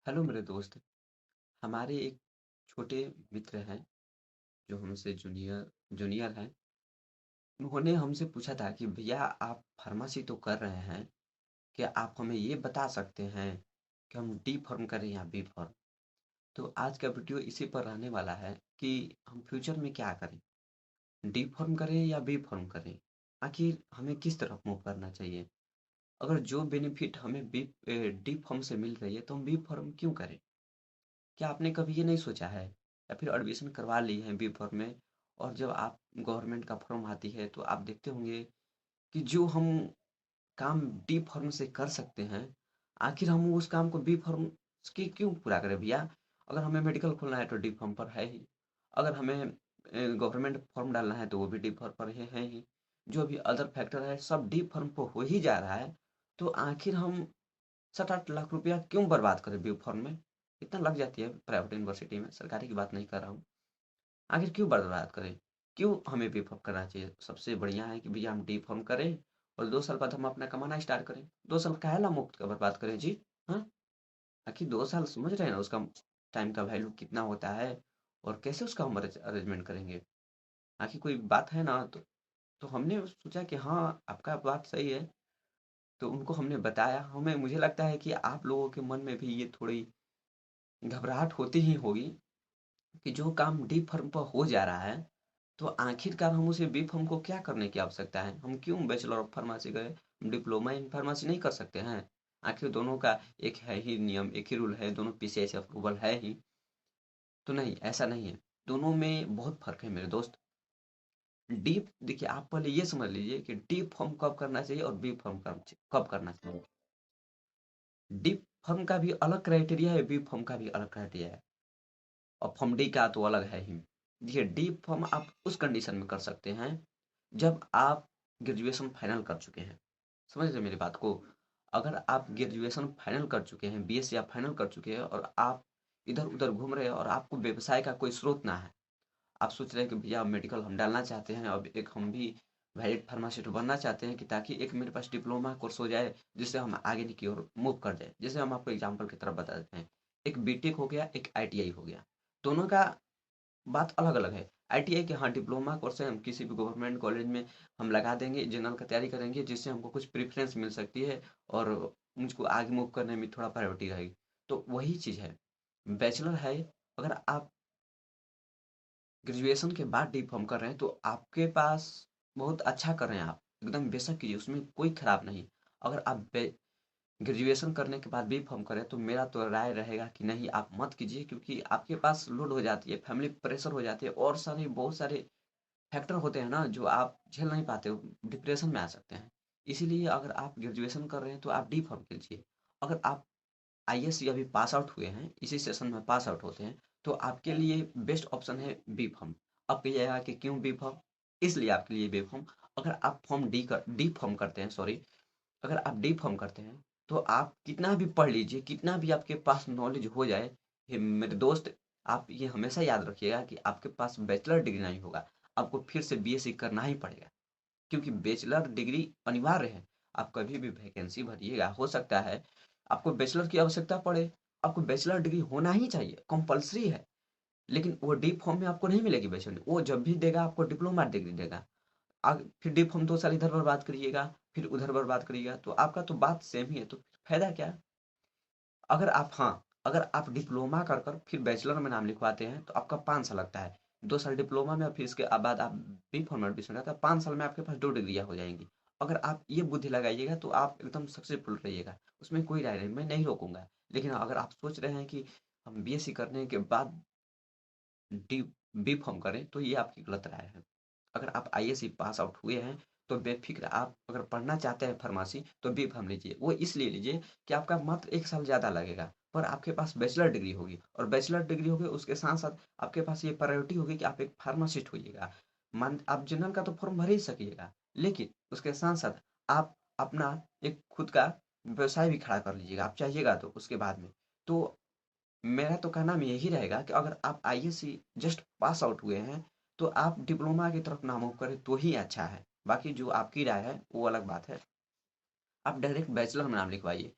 Hello मेरे दोस्त। हमारे एक छोटे मित्र हैं जो हमसे जूनियर जूनियर हैं। उन्होंने हमसे पूछा था कि भैया आप फार्मेसी तो कर रहे हैं, क्या आप हमें ये बता सकते हैं कि हम डी फार्म करें या बी फार्म। तो आज का वीडियो इसी पर रहने वाला है कि हम फ्यूचर में क्या करें, डी फार्म करें या बी फार्म करें। आखिर हमें किस तरफ मूव करना चाहिए। अगर जो बेनिफिट हमें डी फार्म से मिल रही है तो हम बी फार्म क्यों करें। क्या आपने कभी ये नहीं सोचा है या फिर एडमिशन करवा ली है बी फॉर्म में, और जब आप गवर्नमेंट का फॉर्म आती है तो आप देखते होंगे कि जो हम काम डी फॉर्म से कर सकते हैं, आखिर हम उस काम को बी फॉर्म के क्यों पूरा करें भैया। अगर हमें मेडिकल खोलना है तो डी फॉर्म पर है ही। अगर हमें गवर्नमेंट फॉर्म डालना है तो वो भी डी फॉर्म पर है ही। जो भी अदर फैक्टर है सब डी फॉर्म पर हो ही जा रहा है। तो आखिर हम 7-8 लाख रुपया क्यों बर्बाद करें बी फॉर्म में। इतना लग जाती है प्राइवेट यूनिवर्सिटी में, सरकारी की बात नहीं कर रहा हूँ। आखिर क्यों बर्बाद करें, क्यों हमें बी फॉर्म करना चाहिए। सबसे बढ़िया है कि भैया हम डी फॉर्म करें और 2 साल बाद हम अपना कमाना स्टार्ट करें। 2 साल काहे ला मुफ्त का बर्बाद करें जी। हाँ, आखिर 2 साल समझ रहे हैं ना उसका टाइम का वैल्यू कितना होता है, और कैसे उसका हम अरेंजमेंट करेंगे। आखिर कोई बात है ना। तो हमने सोचा कि हाँ आपका बात सही है। तो उनको हमने बताया। हमें मुझे लगता है कि आप लोगों के मन में भी ये थोड़ी घबराहट होती ही होगी कि जो काम डी फर्म पर हो जा रहा है, तो आखिरकार हम उसे बी फर्म को क्या करने की आवश्यकता है। हम क्यों बैचलर ऑफ फार्मेसी करें, हम डिप्लोमा इन फार्मेसी नहीं कर सकते हैं। आखिर दोनों का एक है ही नियम, एक ही रूल है, दोनों पीसीएस अप्रूवल है ही। तो नहीं, ऐसा नहीं है। दोनों में बहुत फर्क है मेरे दोस्त। डी देखिए, आप पहले ये समझ लीजिए कि डी फॉर्म कब करना चाहिए और बी फॉर्म कब करना चाहिए। डी फॉर्म का भी अलग क्राइटेरिया है, बी फॉर्म का भी अलग क्राइटेरिया है, और फॉर्म डी का तो अलग है ही। देखिए, डी फॉर्म आप उस कंडीशन में कर सकते हैं जब आप ग्रेजुएशन फाइनल कर चुके हैं। समझ रहे मेरी बात को। अगर आप ग्रेजुएशन फाइनल कर चुके हैं, बीएससी आप फाइनल कर चुके हैं, और आप इधर उधर घूम रहे हैं और आपको व्यवसाय का कोई स्रोत ना है। आप सोच रहे हैं कि भैया मेडिकल हम डालना चाहते हैं, अब एक हम भी वैलिड फार्मासिस्ट बनना चाहते हैं कि ताकि एक मेरे पास डिप्लोमा कोर्स हो जाए जिससे हम आगे की ओर मूव कर जाए। जैसे हम आपको एग्जांपल की तरफ बता देते हैं, एक बीटेक हो गया, एक आईटीआई हो गया। दोनों का बात अलग अलग है। आईटीआई के हाँ डिप्लोमा कोर्स है, हम किसी भी गवर्नमेंट कॉलेज में हम लगा देंगे, जनरल का तैयारी करेंगे जिससे हमको कुछ प्रेफरेंस मिल सकती है, और मुझको आगे मूव करने में थोड़ा प्रायोरिटी रहेगी। तो वही चीज़ है। बैचलर है, अगर आप ग्रेजुएशन के बाद डी फॉर्म कर रहे हैं तो आपके पास बहुत अच्छा कर रहे हैं, आप एकदम बेशक कीजिए, उसमें कोई खराब नहीं। अगर आप ग्रेजुएशन करने के बाद बी फॉर्म करें तो मेरा तो राय रहेगा कि नहीं, आप मत कीजिए, क्योंकि आपके पास लोड हो जाती है, फैमिली प्रेशर हो जाती है, और सारे बहुत सारे फैक्टर होते हैं ना जो आप झेल नहीं पाते हो, डिप्रेशन में आ सकते हैं। इसीलिए अगर आप ग्रेजुएशन कर रहे हैं तो आप डी फॉर्म कीजिए। अगर आप आईएएस अभी पास आउट हुए हैं, इसी सेशन में पास आउट होते हैं, तो आपके लिए बेस्ट ऑप्शन है बी फॉर्म। अब कहिएगा कि क्यों बी फॉर्म। इसलिए आपके लिए बी फॉर्म। अगर आप डी फॉर्म करते हैं, सॉरी, अगर आप डी फॉर्म करते हैं तो आप कितना भी पढ़ लीजिए, कितना भी आपके पास नॉलेज हो जाए, मेरे दोस्त, आप ये हमेशा याद रखिएगा कि आपके पास बैचलर डिग्री नहीं होगा, आपको फिर से बीएससी करना ही पड़ेगा, क्योंकि बैचलर डिग्री अनिवार्य है। आप कभी भी वैकेंसी भरिएगा, हो सकता है आपको बैचलर की आवश्यकता पड़े, आपको बैचलर डिग्री होना ही चाहिए, कंपलसरी है। लेकिन वो डी फॉर्म में आपको नहीं मिलेगी बैचलर, वो जब भी देगा आपको डिप्लोमा डिग्री देगा। फिर डी फॉर्म 2 साल इधर बर्बाद करिएगा, फिर उधर बर्बाद करिएगा, तो आपका तो बात सेम ही है, तो फायदा क्या। अगर आप डिप्लोमा कर कर फिर बैचलर में नाम लिखवाते हैं तो आपका 5 साल लगता है। 2 साल डिप्लोमा में, और फिर इसके बाद आप बी फॉर्म में एडमिशन करते हैं, 5 साल में आपके पास 2 डिग्रियां हो जाएंगी। अगर आप ये बुद्धि लगाइएगा तो आप एकदम सक्सेसफुल रहिएगा, उसमें कोई राय नहीं, मैं नहीं रोकूंगा। लेकिन अगर आप सोच रहे हैं कि हम बीएससी करने के बाद डी बी फॉर्म करें, तो ये आपकी गलत राय है। अगर आप आईएएस पास आउट हुए हैं तो बेफिक्र, आप अगर पढ़ना चाहते हैं फार्मेसी तो बी फार्म लीजिए। वो इसलिए लीजिए कि आपका मात्र 1 साल ज़्यादा लगेगा, पर आपके पास बैचलर डिग्री होगी, और बैचलर डिग्री होगी उसके साथ साथ आपके पास ये प्रायोरिटी होगी कि आप एक फार्मासिस्ट होइएगा। मान आप जनरल का तो फॉर्म भर ही सकिएगा, लेकिन उसके साथ साथ आप अपना एक खुद का व्यवसाय भी खड़ा कर लीजिएगा, आप चाहिएगा तो उसके बाद में। तो मेरा तो कहना में यही रहेगा कि अगर आप आईएससी जस्ट पास आउट हुए हैं तो आप डिप्लोमा की तरफ ना मूव करें तो ही अच्छा है। बाकी जो आपकी राय है वो अलग बात है। आप डायरेक्ट बैचलर में नाम लिखवाइए।